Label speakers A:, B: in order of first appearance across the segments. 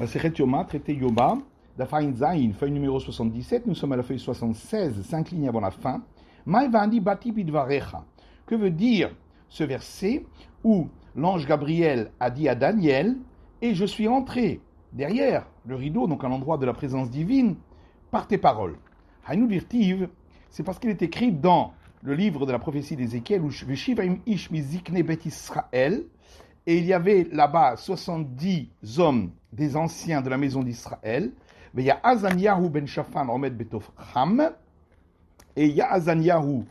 A: Sechet Yoma, traité Yoma, d'Afain Zain, feuille numéro 77, nous sommes à la feuille 76, 5 lignes avant la fin. Maïvani Bati Bidvarecha. Que veut dire ce verset où l'ange Gabriel a dit à Daniel, et je suis entré derrière le rideau, donc à l'endroit de la présence divine, par tes paroles. Haïnou Dirtiv, c'est parce qu'il est écrit dans le livre de la prophétie d'Ézéchiel, où Veshivaim Ish Mizikne Bet Israël, et il y avait là-bas 70 hommes des anciens de la maison d'Israël, mais il y a Azaniyahu ben Shaphan Omed Betofcham, et il y a Azaniyahu,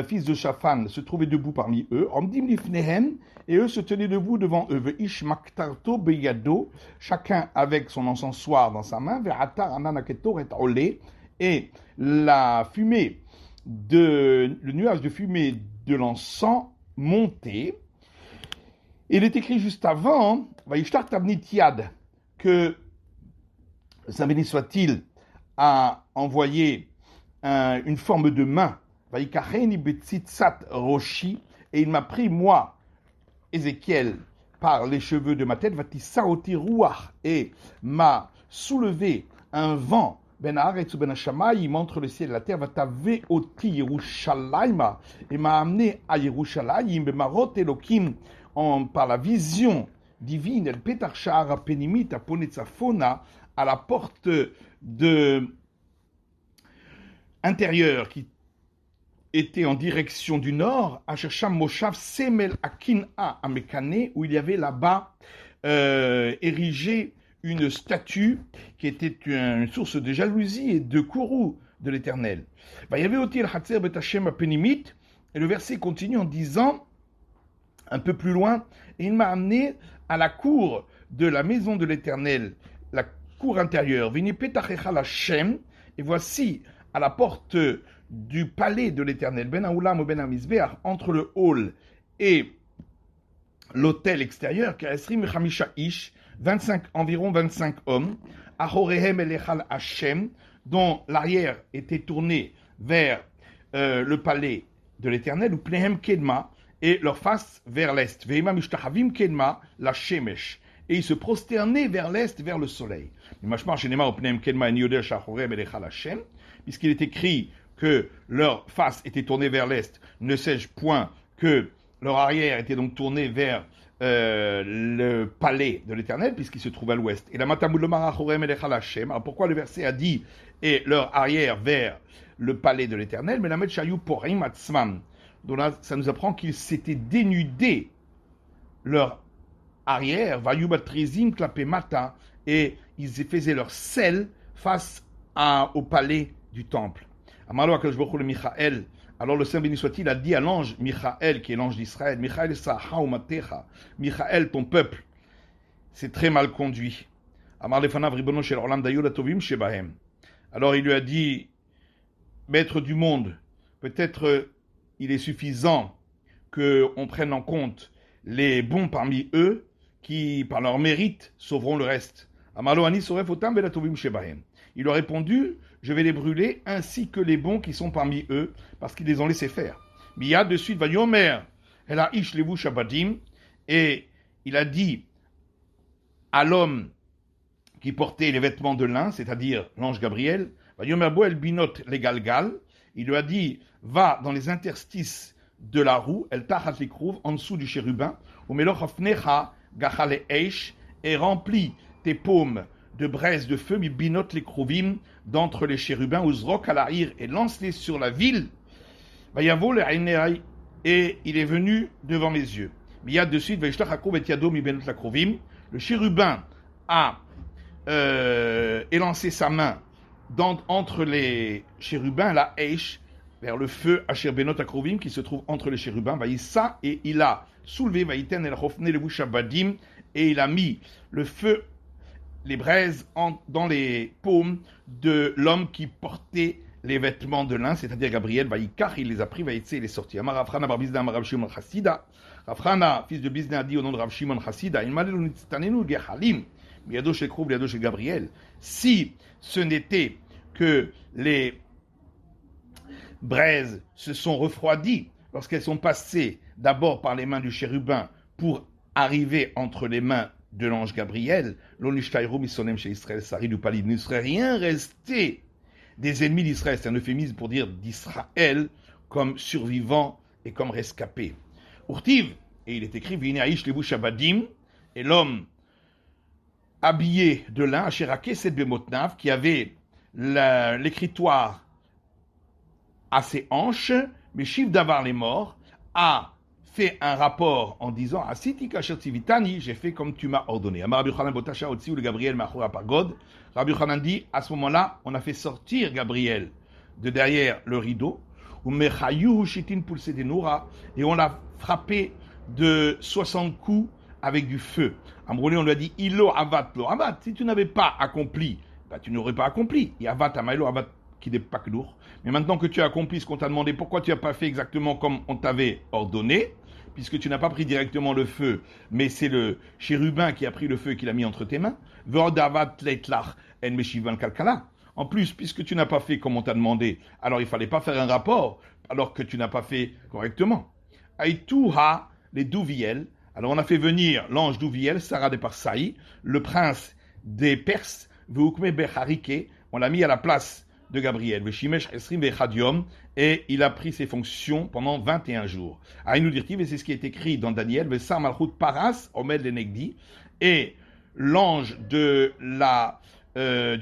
A: fils de Shaphan, se trouvait debout parmi eux, Omdim Lifnehem, et eux se tenaient debout devant eux, Veish Maktarto Beyado, chacun avec son encensoir dans sa main, Ve'atar Ananaketor et Olé, et la fumée le nuage de fumée de l'encens montait. Il est écrit juste avant, Vaishtar Tavnit Yad, que Saint béni soit-il a envoyé une forme de main, Vaikacheni Betzitsat Roshi, et il m'a pris, moi, Ézéchiel, par les cheveux de ma tête, Vatisaoti Ruach, et m'a soulevé un vent, Ben Haaretz ou Ben Hashamayim, entre le ciel et la terre, Vatave Oti Yerushalayma, et m'a amené à Yerushalayim, Bemarot Elokim, par la vision divine, El Petar Sha'ar Penimit, Aponetzafona, à la porte intérieure qui était en direction du nord, à Chercham Moshav Semel Akin'a Amekane, où il y avait là-bas érigé une statue qui était une source de jalousie et de courroux de l'Éternel. Il y avait aussi le Hatzer Betachem Penimit, et le verset continue en disant, un peu plus loin, et il m'a amené à la cour de la maison de l'Éternel, la cour intérieure, Vini Petachecha Lashem, et voici à la porte du palais de l'Éternel, Ben Haoulam ou Ben Hamizbeach, entre le hall et l'hôtel extérieur, Kaesrim Chamisha Ish, environ 25 hommes, Ahorehem Elechal Hashem, dont l'arrière était tourné vers le palais de l'Éternel, ou Pnehem Kedma, et leur face vers l'est. Veima Mishtachavim Kedma, la Shemesh. Et ils se prosternaient vers l'est, vers le soleil. Puisqu'il est écrit que leur face était tournée vers l'est, ne sais-je point que leur arrière était donc tourné vers le palais de l'Éternel, puisqu'il se trouve à l'ouest. Et la alors pourquoi le verset a dit et leur arrière vers le palais de l'Éternel? Mais la Metchayu Porim Atzmam. Donc là, ça nous apprend qu'ils s'étaient dénudés leur arrière, Vayubatrizim Klapemata, et ils faisaient leur sel face au palais du temple. Amalo Akadosh Baruch Hu le Michaël. Alors le Saint béni soit-il a dit à l'ange Michaël, qui est l'ange d'Israël, Michaël Saha ou Matecha, Michaël, ton peuple, c'est très mal conduit. Amar lefanav ribono shel olam dayud atovim shebahem. Alors il lui a dit, maître du monde, peut-être il est suffisant qu'on prenne en compte les bons parmi eux qui, par leur mérite, sauveront le reste. Amalo ani soref otam velatovim shebahem. Il a répondu, je vais les brûler ainsi que les bons qui sont parmi eux, parce qu'ils les ont laissés faire. Miyad de suite va yomer, el ha'ish levu shabadim, et il a dit à l'homme qui portait les vêtements de lin, c'est-à-dire l'ange Gabriel, va yomer bo el binot le galgal, il lui a dit, va dans les interstices de la roue, el tachat likrouv, en dessous du chérubin, ou meloch afnecha gachale eish, et remplis tes paumes de braise de feu, mi binot les krouvim, d'entre les chérubins, uzrok à l'arrière, et lance-les sur la ville. Vayavo le ainerai, et il est venu devant mes yeux. Miyad de suite, vaishtach akrov et yado mi benot la krovim. Le chérubin a élancé sa main entre les chérubins, la eish, vers le feu Asher benot akrovim, qui se trouve entre les chérubins, vaïssa, et il a soulevé, vaïten el chofne le shabadim, et il a mis le feu, les braises dans les paumes de l'homme qui portait les vêtements de lin, c'est-à-dire Gabriel, Vaïkar, il les a pris, Vaïtse, il est sorti. Amar Rafrana bar Bizna, Amar Rav Shimon Chassida. Rafrana, fils de Bizna, a dit au nom de Rav Shimon Chassida, Gabriel. Si ce n'était que les braises se sont refroidies lorsqu'elles sont passées d'abord par les mains du chérubin pour arriver entre les mains de l'ange Gabriel, l'onishtaïrou misonem chez Israël, Sarid ou Palid, ne serait rien resté des ennemis d'Israël. C'est un euphémisme pour dire d'Israël comme survivant et comme rescapé. Urtiv, et il est écrit, Vinaïsh levu shabadim, et l'homme habillé de lin, Asherake Sed Bemotnav, qui avait l'écritoire à ses hanches, mais Shiv Davar les morts, a fait un rapport en disant Asiti kasher tzivitani, j'ai fait comme tu m'as ordonné. Amar Rabbi Yochanan botasha otzi ou le Gabriel machora pagod. Rabbi Yochanan dit à ce moment-là, on a fait sortir Gabriel de derrière le rideau, ou mechayu shitin pulse de noura, et on l'a frappé de 60 coups avec du feu. Amroulé, on lui a dit Ilo avat lo avat. Si tu n'avais pas accompli, bah, tu n'aurais pas accompli. Et avat amailo avat qui n'est pas que lourd. Mais maintenant que tu as accompli ce qu'on t'a demandé, pourquoi tu n'as pas fait exactement comme on t'avait ordonné, puisque tu n'as pas pris directement le feu, mais c'est le chérubin qui a pris le feu et qui l'a mis entre tes mains. En plus, puisque tu n'as pas fait comme on t'a demandé, alors il ne fallait pas faire un rapport, alors que tu n'as pas fait correctement. Aïtouha, les Douviel. Alors on a fait venir l'ange Douviel, Sarah de Parsaï, le prince des Perses, on l'a mis à la place de Gabriel, et il a pris ses fonctions pendant 21 jours. Aïnou dirtiv, et c'est ce qui est écrit dans Daniel, Paras, Omed Lenegdi, et l'ange du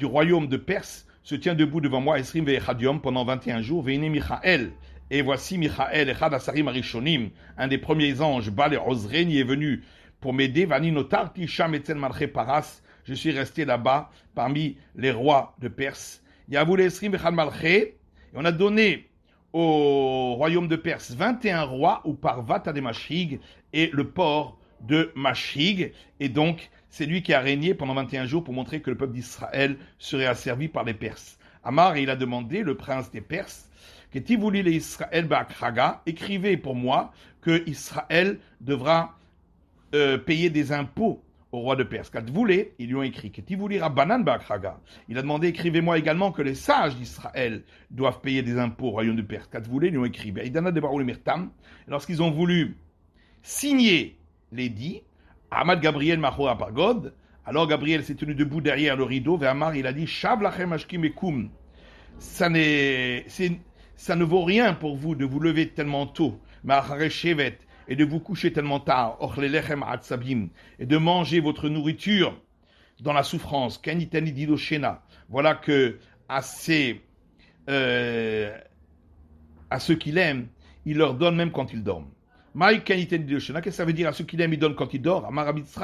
A: royaume de Perse se tient debout devant moi, Esrim Vechadium, pendant 21 jours, Veine Michael, et voici Michael, Echad Asarim Arishonim, un des premiers anges, Bal et Ozreni, est venu pour m'aider, Vani Notarti Sham Etzel Malche Paras, je suis resté là-bas parmi les rois de Perse. Yavoul Esrim Vechad Malche, et on a donné au royaume de Perse 21 rois, ou par Vata de Mashig, et le port de Mashig, et donc c'est lui qui a régné pendant 21 jours pour montrer que le peuple d'Israël serait asservi par les Perses. Amar, il a demandé, le prince des Perses, que Tivouli le Israël Ba'akraga, écrivez pour moi que Israël devra payer des impôts au roi de Perse. Quand voulez, ils lui ont écrit que Tivouli Rabbanan Ba'akraga. Il a demandé, écrivez-moi également que les sages d'Israël doivent payer des impôts au royaume de Perse. Quand voulez, ils lui ont écrit. Lorsqu'ils ont voulu signer l'édit, Ahmad Gabriel Mahora Pargod, alors Gabriel s'est tenu debout derrière le rideau, Ve'amar, il a dit, Shav lachem ashkim ekum. Ça ne vaut rien pour vous de vous lever tellement tôt, et de vous coucher tellement tard, et de manger votre nourriture dans la souffrance. Voilà que à ceux qu'il aime, il leur donne même quand ils dorment. Qu'est-ce que ça veut dire à ceux qu'il aime, il donne quand il dort?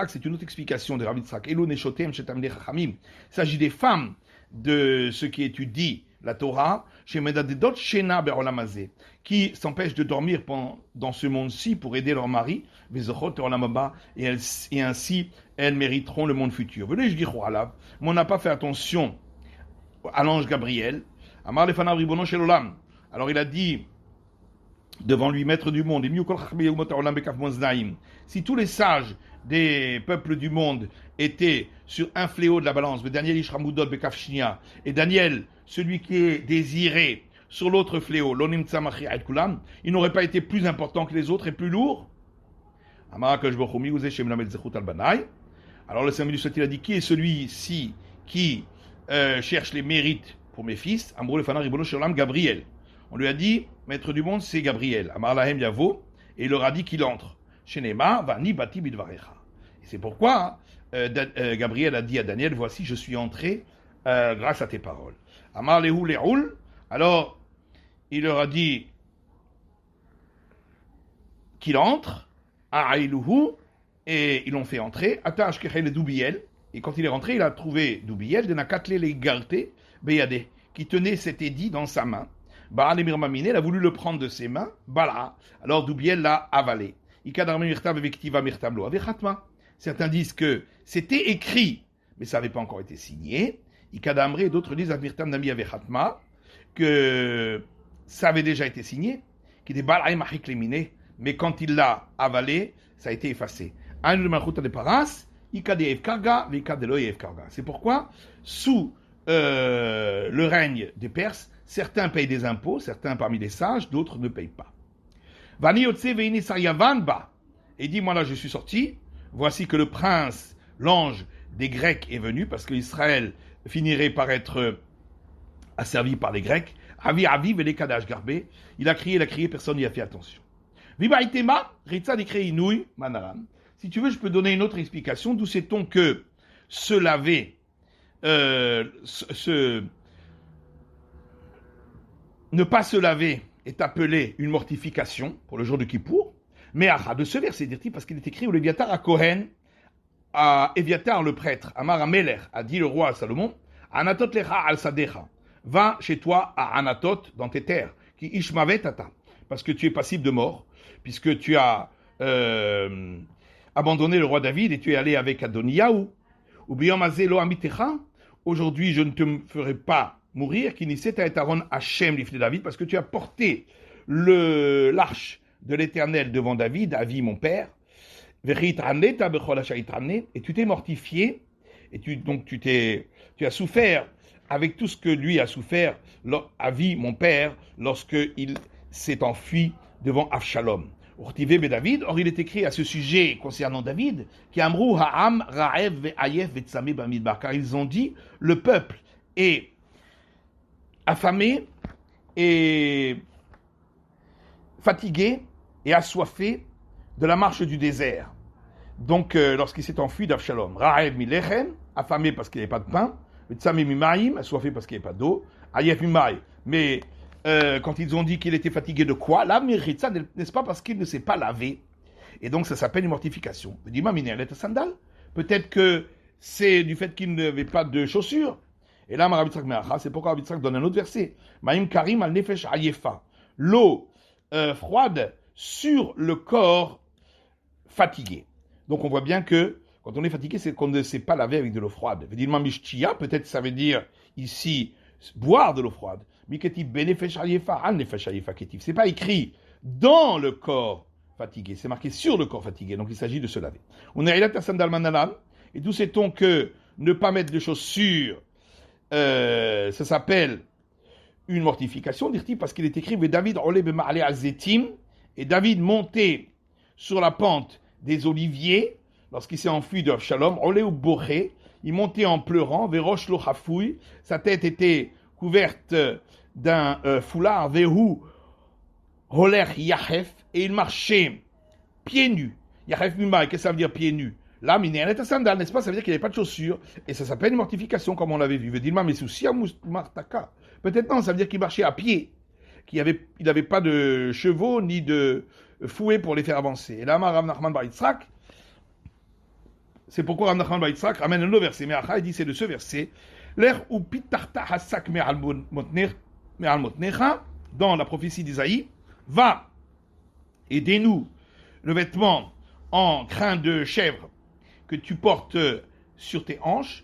A: C'est une autre explication de Rabbi Tzrak. Il s'agit des femmes de ceux qui étudient la Torah, qui s'empêchent de dormir dans ce monde-ci pour aider leur mari, et ainsi elles mériteront le monde futur. Mais on n'a pas fait attention à l'ange Gabriel. Alors il a dit devant lui, maître du monde, si tous les sages des peuples du monde étaient sur un fléau de la balance, et Daniel, celui qui est désiré, sur l'autre fléau, il n'aurait pas été plus important que les autres et plus lourd. Alors le Saint il a dit, qui est celui-ci qui cherche les mérites pour mes fils? Gabriel. On lui a dit, maître du monde, c'est Gabriel. Amar lahem yavo, et il leur a dit qu'il entre. Shenema vani bati bidvarecha. Et c'est pourquoi Gabriel a dit à Daniel, voici, je suis entré grâce à tes paroles. Amar lehu le'ul, alors il leur a dit qu'il entre, a'ailuhu, et ils l'ont fait entrer, atash kechel Doubiel, et quand il est rentré, il a trouvé Doubiel, de nakatle le garté, beyade, qui tenait cet édit dans sa main. Baal Emir Mamine, il a voulu le prendre de ses mains, Bala, alors Doubiel l'a avalé. Certains disent que c'était écrit, mais ça n'avait pas encore été signé. Et d'autres disent que ça avait déjà été signé, mais quand il l'a avalé, ça a été effacé. C'est pourquoi, sous le règne des Perses, certains payent des impôts, certains parmi les sages, d'autres ne payent pas. Et dit, moi là je suis sorti, voici que le prince l'ange des Grecs est venu, parce qu'Israël finirait par être asservi par les Grecs. Avi les Kadash Garbé. Il a crié, personne n'y a fait attention. Vibaïtema, Ritza décret Inouï, Manaran. Si tu veux, je peux donner une autre explication. D'où sait-on que se laver, ne pas se laver est appelé une mortification pour le jour de Kippour. Mais de ce verset, dit-il, parce qu'il est écrit au Léviatar à Kohen, à Éviatar le prêtre, Amar Ameler, a dit le roi à Salomon, Anatot lecha al sadecha, va chez toi à Anatot, dans tes terres, qui ishmavet tata, parce que tu es passible de mort, puisque tu as abandonné le roi David et tu es allé avec Adoniyahu. Ou biyamazé lo amitecha, aujourd'hui je ne te ferai pas mourir, qui niseta et Aaron Hachem l'ifne David, parce que tu as porté l'arche de l'Éternel devant David, Avi mon père, et tu t'es mortifié, et tu as souffert avec tout ce que lui a souffert, Avi mon père, lorsqu'il s'est enfui devant Avshalom. Or il est écrit à ce sujet concernant David, car ils ont dit, le peuple est affamé et fatigué et assoiffé de la marche du désert. Donc, lorsqu'il s'est enfui d'Avshalom, Ra'ev milechem, affamé parce qu'il n'y avait pas de pain, Vetsame mimaim, assoiffé parce qu'il n'y avait pas d'eau, Ayef mimai, mais quand ils ont dit qu'il était fatigué de quoi, là, Miritza, n'est-ce pas parce qu'il ne s'est pas lavé? Et donc, ça s'appelle une mortification. Peut-être que c'est du fait qu'il n'avait pas de chaussures. Et là, Rabbi Yitzhak Me'acha, c'est pourquoi Rabbi Yitzhak donne un autre verset. Ma'im karim al nefesh ayefa. L'eau froide sur le corps fatigué. Donc, on voit bien que quand on est fatigué, c'est qu'on ne s'est pas lavé avec de l'eau froide. Peut-être ça veut dire ici boire de l'eau froide. C'est pas écrit dans le corps fatigué, c'est marqué sur le corps fatigué, donc il s'agit de se laver. On est là, et d'où sait-on que ne pas mettre de chaussures, ça s'appelle une mortification, dit-il, parce qu'il est écrit David et David montait sur la pente des oliviers lorsqu'il s'est enfui de Avshalom, il montait en pleurant, Verosh lo chafoui, sa tête était couverte d'un foulard, Vehu holer yachef, et il marchait pieds nus. Yachef mimai, qu'est-ce que ça veut dire pieds nus? Là, minéret sandal, n'est-ce pas? Ça veut dire qu'il n'y avait pas de chaussures, et ça s'appelle une mortification, comme on l'avait vu. Vedilma mesousia martaka. Peut-être non, ça veut dire qu'il marchait à pied, il n'avait pas de chevaux ni de fouet pour les faire avancer. Et là, Rav Nachman bar Yitzhak, c'est pourquoi Rav Nachman bar Yitzhak ramène un autre verset. Mais Acha, il dit, c'est de ce verset. L'air ou pitarta hasak me'al motnecha, dans la prophétie d'Isaïe, va et dénoue le vêtement en crin de chèvre que tu portes sur tes hanches,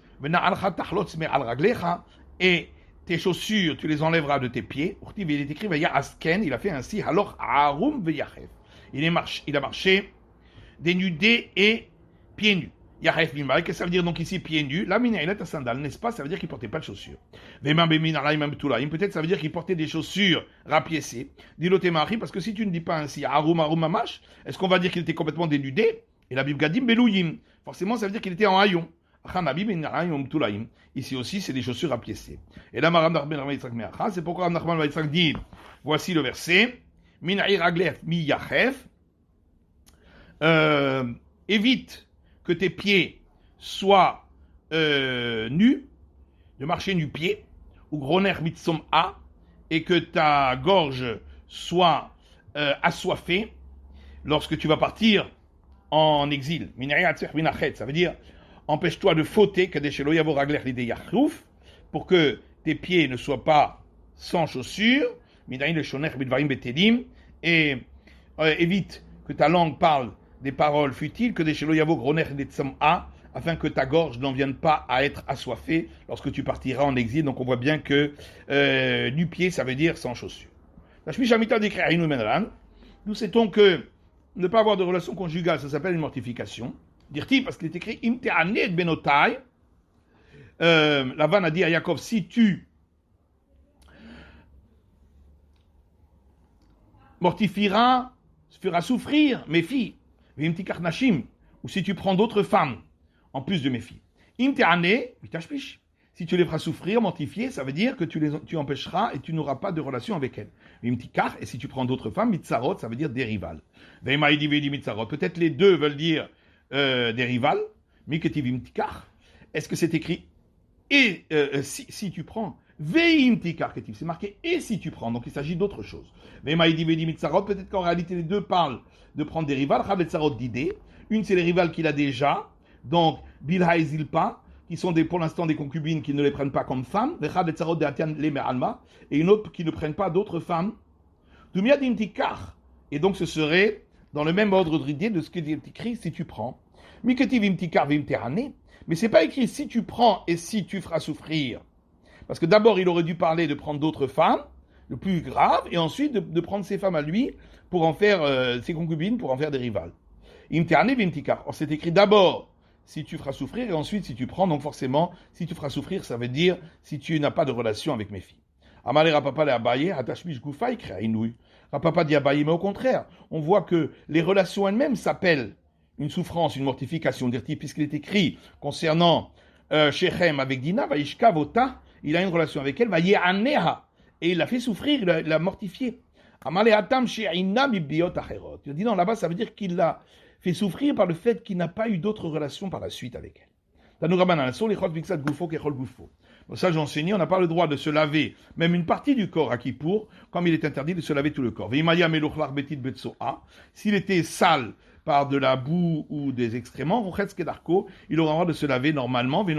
A: et tes chaussures, tu les enlèveras de tes pieds. Il est écrit, il a fait ainsi, alors il a marché dénudé et pieds nus. Qu'est-ce que ça veut dire donc ici pieds nus? La mina, il a ta sandale, n'est-ce pas? Ça veut dire qu'il portait pas de chaussures. Peut-être ça veut dire qu'il portait des chaussures rapiécées. Dis-le Temari, parce que si tu ne dis pas ainsi, arum mamash, est-ce qu'on va dire qu'il était complètement dénudé? Et la Bible gadim belouyim. Forcément, ça veut dire qu'il était en haillon. Ici aussi, c'est des chaussures rapiécées. Et là, c'est pourquoi Rav Nachman bar dit, voici le verset, évite que tes pieds soient nus, de marcher nu-pied, ou groner mitsom a, et que ta gorge soit assoiffée lorsque tu vas partir en exil. Ça veut dire, empêche-toi de fauter, pour que tes pieds ne soient pas sans chaussures, et évite que ta langue parle des paroles futiles, que des sheloyavo groner des a, afin que ta gorge n'en vienne pas à être assoiffée lorsque tu partiras en exil. Donc on voit bien que nu-pied, ça veut dire sans chaussures. Nous sait-on que ne pas avoir de relation conjugale, ça s'appelle une mortification. Dire-t-il, parce qu'il est écrit Im te'aneh benotai. Lavan a dit à Yaakov, si tu feras souffrir mes filles, ou si tu prends d'autres femmes en plus de mes filles. Imtehane, mitashpish. Si tu les feras souffrir, mortifier, ça veut dire que tu empêcheras et tu n'auras pas de relation avec elles. Imtikar, et si tu prends d'autres femmes, mitzarot, ça veut dire des rivales. Veimaïdi veidi mitzarot. Peut-être les deux veulent dire des rivales. Miketiv imtikar. Est-ce que c'est écrit et si tu prends veimtikar ketiv, c'est marqué et si tu prends, donc il s'agit d'autre chose. Veimaïdi veidi mitzarot, peut-être qu'en réalité les deux parlent de prendre des rivales. Chad mitzarot d'idées. Une c'est les rivales qu'il a déjà, donc bilha et zilpa, qui sont pour l'instant des concubines qui ne les prennent pas comme femmes, et une autre qui ne prennent pas d'autres femmes. Et donc ce serait dans le même ordre d'idée de ce que est écrit si tu prends. Mais c'est pas écrit si tu prends et si tu feras souffrir. Parce que d'abord il aurait dû parler de prendre d'autres femmes, le plus grave, et ensuite de prendre ses femmes à lui pour en faire ses concubines, pour en faire des rivales. Or c'est écrit d'abord si tu feras souffrir, et ensuite si tu prends, donc forcément, si tu feras souffrir, ça veut dire si tu n'as pas de relation avec mes filles. Amale Rapapa le Abaye, Hatashmish Goufaï, Créainouï. Rapapa dit Abaye, mais au contraire, on voit que les relations elles-mêmes s'appellent une souffrance, une mortification, puisqu'il est écrit concernant Shechem avec Dina, Vaishka Vota, il a une relation avec elle, Vayeaneha, et il l'a fait souffrir, il l'a mortifié. Amale Hatam She'ina Mibdiot Acherot. Il dit non, là-bas, ça veut dire qu'il l'a fait souffrir par le fait qu'il n'a pas eu d'autres relations par la suite avec elle. Bon, ça j'ai enseigné, on n'a pas le droit de se laver même une partie du corps à Kippour, comme il est interdit de se laver tout le corps. S'il était sale par de la boue ou des excréments, il aura le droit de se laver normalement, il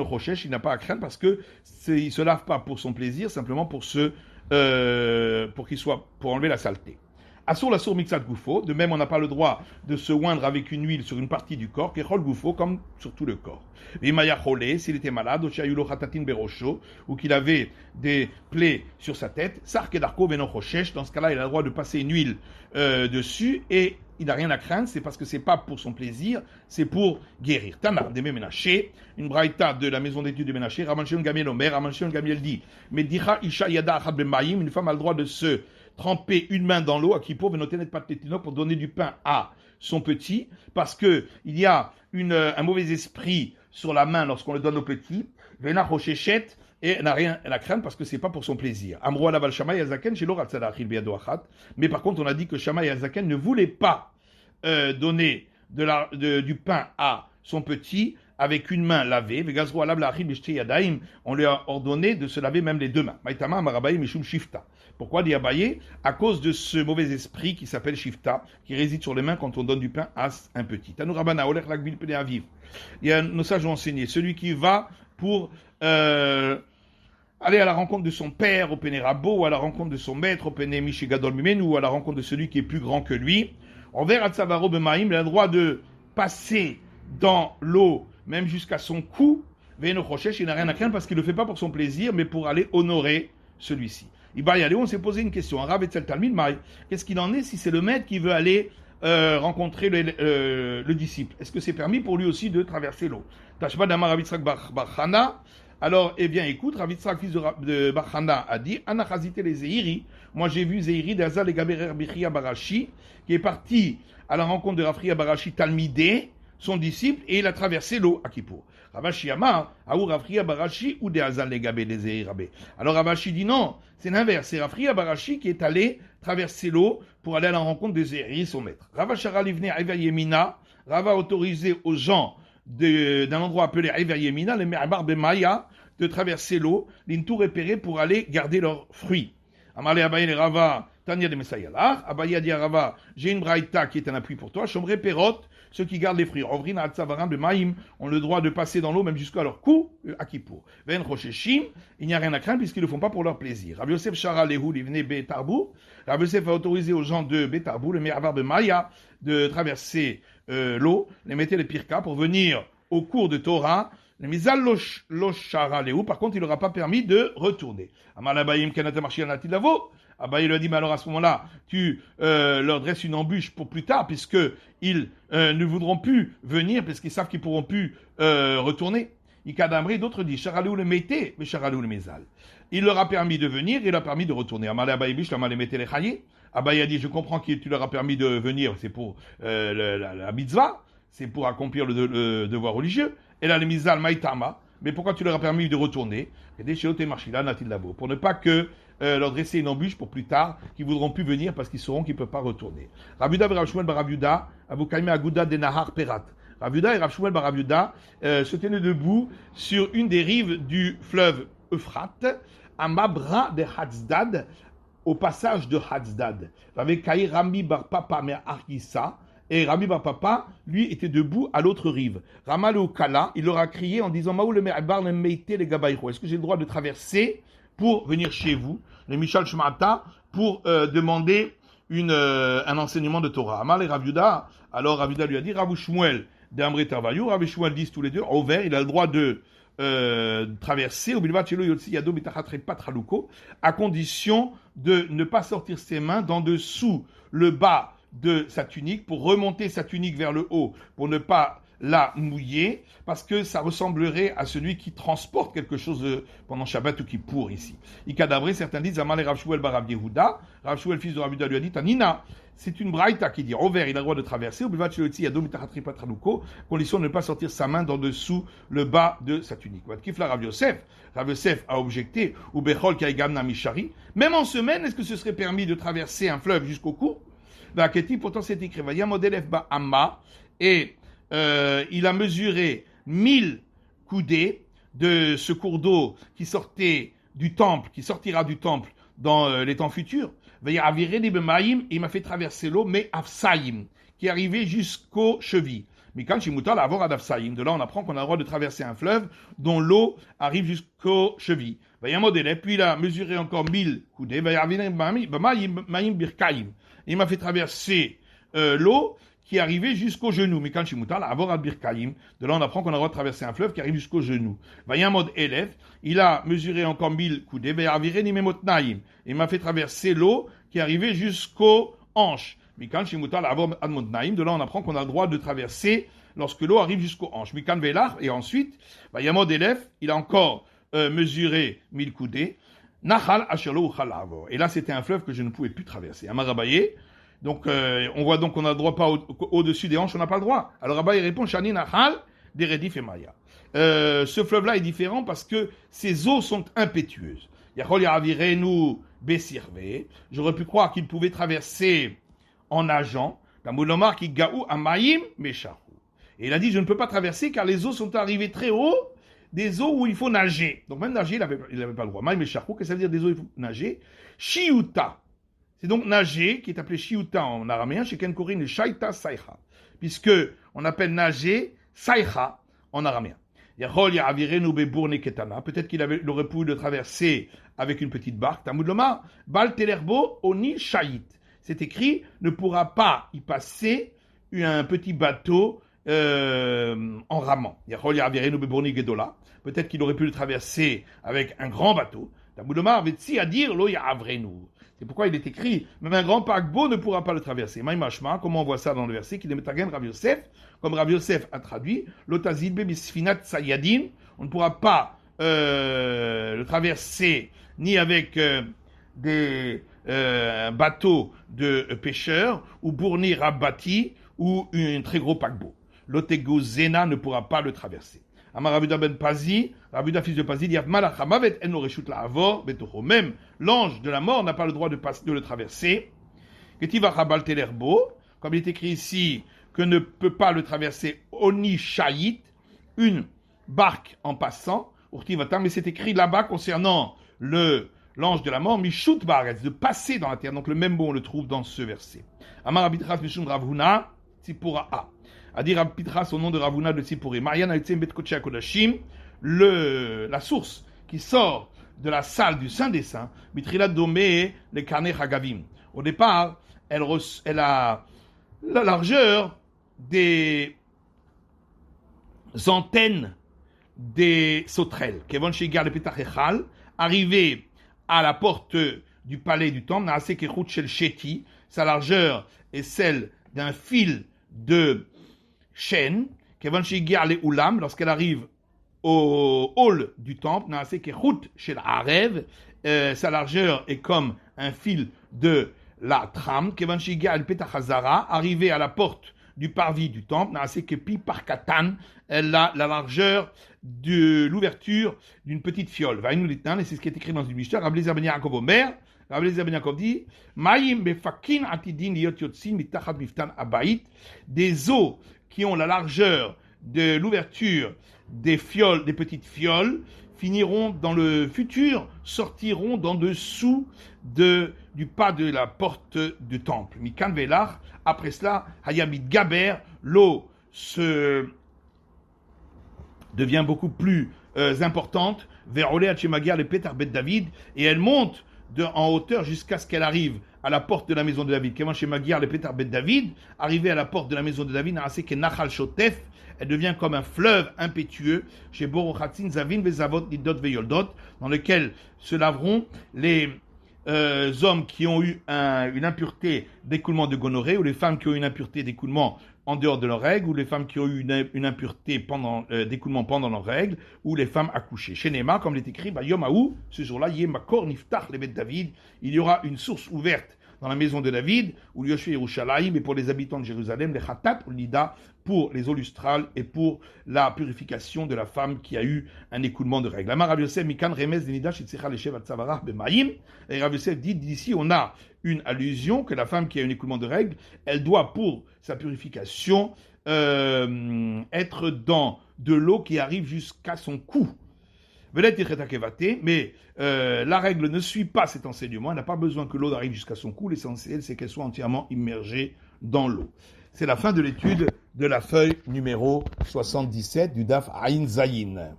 A: n'a pas à craindre parce que il se lave pas pour son plaisir, simplement pour pour enlever la saleté. Assour la sour mixat goufo, de même on n'a pas le droit de se oindre avec une huile sur une partie du corps, kechol goufo, comme sur tout le corps. Vimaya cholé, s'il était malade, ochayulo khatatin berosho, ou qu'il avait des plaies sur sa tête, sarke darko venochoshesh, dans ce cas-là il a le droit de passer une huile dessus, et il n'a rien à craindre, c'est parce que c'est pas pour son plaisir, c'est pour guérir. Tana, des Ménaché, une braïta de la maison d'études de Ménaché, Ramanchion Gamiel Omer, Ramanchion Gamiel dit, mais dira Isha Yada Achad Bemaïm, une femme a le droit de se tremper une main dans l'eau à Kippour, venotenet patetino, pour donner du pain à son petit, parce que il y a un mauvais esprit sur la main lorsqu'on le donne au petit, Vena Rochechet, et n'a rien à craindre parce que c'est pas pour son plaisir. Amroa Laval Shamaï Azaken, chez l'Orat Sadachil Biado Achat, mais par contre on a dit que Shamaï Azaken ne voulait pas donner du pain à son petit avec une main lavée. On lui a ordonné de se laver même les deux mains. Pourquoi dit Abaye? À cause de ce mauvais esprit qui s'appelle Shifta, qui réside sur les mains quand on donne du pain à un petit. Il y a nos sages ont enseigné, celui qui va pour aller à la rencontre de son père au Pénérabo, ou à la rencontre de son maître au Péné Mishigadol Mimen, ou à la rencontre de celui qui est plus grand que lui, envers Atzavaro Bemaïm, il a le droit de passer dans l'eau, même jusqu'à son cou. Veno Rochesh, il n'a rien à craindre parce qu'il ne le fait pas pour son plaisir, mais pour aller honorer celui-ci. On s'est posé une question. Qu'est-ce qu'il en est si c'est le maître qui veut aller rencontrer le disciple? Est-ce que c'est permis pour lui aussi de traverser l'eau? Tashba Damar Ravitzrak Barchana. Alors, eh bien, écoute, Ravitzrak, fils de Barchana, a dit Anachazite les Zeiri. Moi, j'ai vu Zeiri d'Azal et Gaberer Bichia Barashi, qui est parti à la rencontre de Rafria Barashi Talmidé, son disciple, et il a traversé l'eau à Kippour. Ravashi Amar, Aou Rafria Barashi ou de Azal les Gabé des Zeiri Rabé. Alors, Ravashi dit non, c'est l'inverse. C'est Rafria Barashi qui est allé traverser l'eau pour aller à la rencontre de Zeiri, son maître. Ravashara Livne Aiva Yemina, Rava autorisé aux gens d'un endroit appelé Aiva Yemina, les Merbar Bemaya, de traverser l'eau, l'intour repéré pour aller garder leurs fruits. Amarle Abaye les Rava, Tania de Messayalar, Abaye a dit à Rava, j'ai une braïta qui est un appui pour toi, Chomre Perot, ceux qui gardent les fruits, Ovrina Atzavaram de Maïm, ont le droit de passer dans l'eau même jusqu'à leur cou, à Kippour. Ven Rocheshim, il n'y a rien à craindre puisqu'ils ne le font pas pour leur plaisir. Rabbi Yosef Shara Lehu, Livne Betarbou, Rabbi Yosef a autorisé aux gens de Betarbou, le Mervar de Maya, de traverser l'eau, les mettre les pirka pour venir au cours de Torah. Les Mizal Loshara Lehu, par contre, il n'aura pas permis de retourner. Amal Abayim Kanata Marchi Anatilavo. Abaye lui a dit, mais alors à ce moment-là, tu leur dresses une embûche pour plus tard, puisqu'ils ne voudront plus venir, parce qu'ils savent qu'ils ne pourront plus retourner. Ikadamri, d'autres disent, Charalou le Mété, mais Charalou le Mézal. Il leur a permis de venir, il leur a permis de retourner. Amal Abaye Bish, Amal Mété les Chaye. Abaye a dit, je comprends que tu leur as permis de venir, c'est pour la mitzvah, c'est pour accomplir le devoir religieux. et la mizal maïtama. Mais pourquoi tu leur as permis de retourner? Pour ne pas que leur dresser une embûche pour plus tard, qu'ils voudront plus venir parce qu'ils sauront qu'ils ne peuvent pas retourner. Ravuda et Rav Shmuel bar Ravuda, Abu Kaime Aguda de Nahar Perat. Ravuda et Rav Shmuel bar Ravuda se tenaient debout sur une des rives du fleuve Euphrate, à Mabra de Hatzdad, au passage de Hatzdad. Avec Kaï Rami bar Papa mais Arkissa. Et Rami Bar Papa, lui, était debout à l'autre rive. Ramal ou Kala, il leur a crié en disant Maou le me'abar le meite les gabaïro. Est-ce que j'ai le droit de traverser pour venir chez vous, le Michal Shmata, pour demander un enseignement de Torah? Amal et Raviuda, alors Raviuda lui a dit Ravu Shmuel d'Amre Tarvayou, Ravu Shmuel disent tous les deux, au vert, il a le droit de traverser, à condition de ne pas sortir ses mains d'en dessous le bas de sa tunique, pour remonter sa tunique vers le haut, pour ne pas la mouiller, parce que ça ressemblerait à celui qui transporte quelque chose pendant Shabbat ou qui pour ici. Ikadabré, certains disent, Amal et Rav Shmuel bar Rav Yehuda, Rav Shmuel, fils de Rav Yehuda, lui a dit, Tanina, c'est une braïta qui dit, au vert, il a le droit de traverser, condition de ne pas sortir sa main d'en dessous le bas de sa tunique. Kifla Rav Yosef a objecté, ou Bechol Kaigamna Mishari, même en semaine, est-ce que ce serait permis de traverser un fleuve jusqu'au cou? Pourtant c'est écrit, et il a mesuré 1000 coudées de ce cours d'eau qui sortait du temple, qui sortira du temple dans les temps futurs. Et il m'a fait traverser l'eau, mais Afsaïm, qui est arrivé jusqu'aux chevilles. Mais quand Shimutal a à Afsaïm, de là on apprend qu'on a le droit de traverser un fleuve dont l'eau arrive jusqu'aux chevilles. Puis il a mesuré encore 1000 coudées. Il m'a fait traverser l'eau qui arrivait jusqu'au genou. Mais quand Shimutal, Avor Birkaim, de là on apprend qu'on a le droit de traverser un fleuve qui arrive jusqu'au genou. Vayamod Elef, il a mesuré encore 1000 coudées. Il m'a fait traverser l'eau qui arrivait jusqu'aux hanches. Mais quand Shimutal, Avor Admodnaim, de là on apprend qu'on a le droit de traverser lorsque l'eau arrive jusqu'aux hanches. Mikan Velar, et ensuite, Vayamod Elef, il a encore mesuré 1000 coudées. Nachal Asherlo Uchalavo. Et là, c'était un fleuve que je ne pouvais plus traverser. Amarabaye. Donc, on voit donc qu'on n'a le droit pas au-dessus des hanches, on n'a pas le droit. Alors, Abaye répond Shani Nachal, Deredif et Maya. Ce fleuve-là est différent parce que ses eaux sont impétueuses. Yachol Yavirenu Besirve. J'aurais pu croire qu'il pouvait traverser en nageant. Kamulomar qui gaou Amaim Meshahu. Et il a dit je ne peux pas traverser car les eaux sont arrivées très haut. Des eaux où il faut nager. Donc même nager, il n'avait pas le droit. Maïm et Charkou, qu'est-ce que ça veut dire des eaux où il faut nager? Shiuta. C'est donc nager, qui est appelé Shiuta en araméen, chez Ken Korin, le Shaita Saicha. Puisque on appelle nager Saicha en araméen. Yachol Yavirenu Bebourne Ketana. Peut-être qu'il aurait pu le traverser avec une petite barque. Tamoud Lomar, Bal Telerbo Oni Shait. C'est écrit, ne pourra pas y passer un petit bateau en ramant. Peut-être qu'il aurait pu le traverser avec un grand bateau. C'est pourquoi il est écrit, même un grand paquebot ne pourra pas le traverser. Comment on voit ça dans le verset, qu'il est Metagen Rav Yosef, comme Rav Yosef a traduit, Lotazilbe Bisfinat Sayadin, on ne pourra pas le traverser ni avec des bateaux de pêcheurs, ou Bourni Rabbati, ou un très gros paquebot. L'Otego Zena ne pourra pas le traverser. Amar Ravuda ben Pazi, Ravuda fils de Pazi, dit Malachamavet en oreshut la avor betocho. Même l'ange de la mort n'a pas le droit de le traverser. Ketiva Rabal Telerbo, comme il est écrit ici, que ne peut pas le traverser Oni Shait, une barque en passant. Urtivatam, mais c'est écrit là-bas concernant l'ange de la mort, Mishut Baretz, de passer dans la terre. Donc le même mot on le trouve dans ce verset. Amar Abitras Mishum Ravuna, Tzipora A. Adir Abitras au nom de Ravuna de Tzipori. Marian Aitzem Bet Kodesh Kodashim, la source qui sort de la salle du Saint des Saints, Mitrilat Domé, les Karnei Hagavim. Au départ, elle a la largeur des antennes des sauterelles. Kevon Shigar le Petachechal, arrivé à la porte du palais du temple, Naase Kechut Shel Sheti, sa largeur est celle d'un fil de chêne, Kevon Shigar le Ulam, lorsqu'elle arrive au hall du temple, Naase Kechut Shel Arev, sa largeur est comme un fil de la trame, Kevon Shigar le Petachazara, arrivé à la porte du parvis du temple, Naaseh Kepi par Katan, elle a la largeur de l'ouverture d'une petite fiole. Vaïnou l'Etnan, et c'est ce qui est écrit dans une Mishnah, Rabbi Eliezer ben Yaakov Omer, Rabbi Eliezer ben Yaakov dit, Maïm befakin atidin liot yotzin mitachat miftan abayit, des eaux qui ont la largeur de l'ouverture des fioles, des petites fioles, finiront dans le futur, sortiront d'en dessous du pas de la porte du temple. Mikan velach, après cela, Hayamid Gaber, l'eau se devient beaucoup plus importante, vers Olé Hachemagia le Petar Bet David, et elle monte en hauteur jusqu'à ce qu'elle arrive à la porte de la maison de David. Comment chez Magyar le Petar Bet David, arrivée à la porte de la maison de David, Nachal Shotef, elle devient comme un fleuve impétueux chez Borochatzin Zavin Vezavot Nidot Veyoldot, dans lequel se laveront les hommes qui ont eu une impureté d'écoulement de gonorrhée, ou les femmes qui ont eu une impureté d'écoulement en dehors de leurs règles, ou les femmes qui ont eu une impureté d'écoulement pendant leurs règles, ou les femmes accouchées. Chez Néma, comme il est écrit, Yom Haou, ce jour-là, Yemakor Niftach le Bet David, il y aura une source ouverte dans la maison de David, ou Yoshua Yerushalayim, et pour les habitants de Jérusalem, les Khatat ou Nida, pour les eaux lustrales et pour la purification de la femme qui a eu un écoulement de règles. Amar Rav Yosef Mikan Remez Nida Shitzicha Leshev Atzavarach Bemaim, et Rav Yosef dit d'ici on a une allusion que la femme qui a un écoulement de règles, elle doit pour sa purification être dans de l'eau qui arrive jusqu'à son cou. Mais la règle ne suit pas cet enseignement, elle n'a pas besoin que l'eau arrive jusqu'à son cou, l'essentiel c'est qu'elle soit entièrement immergée dans l'eau. C'est la fin de l'étude de la feuille numéro 77 du Daf Ain Zayin.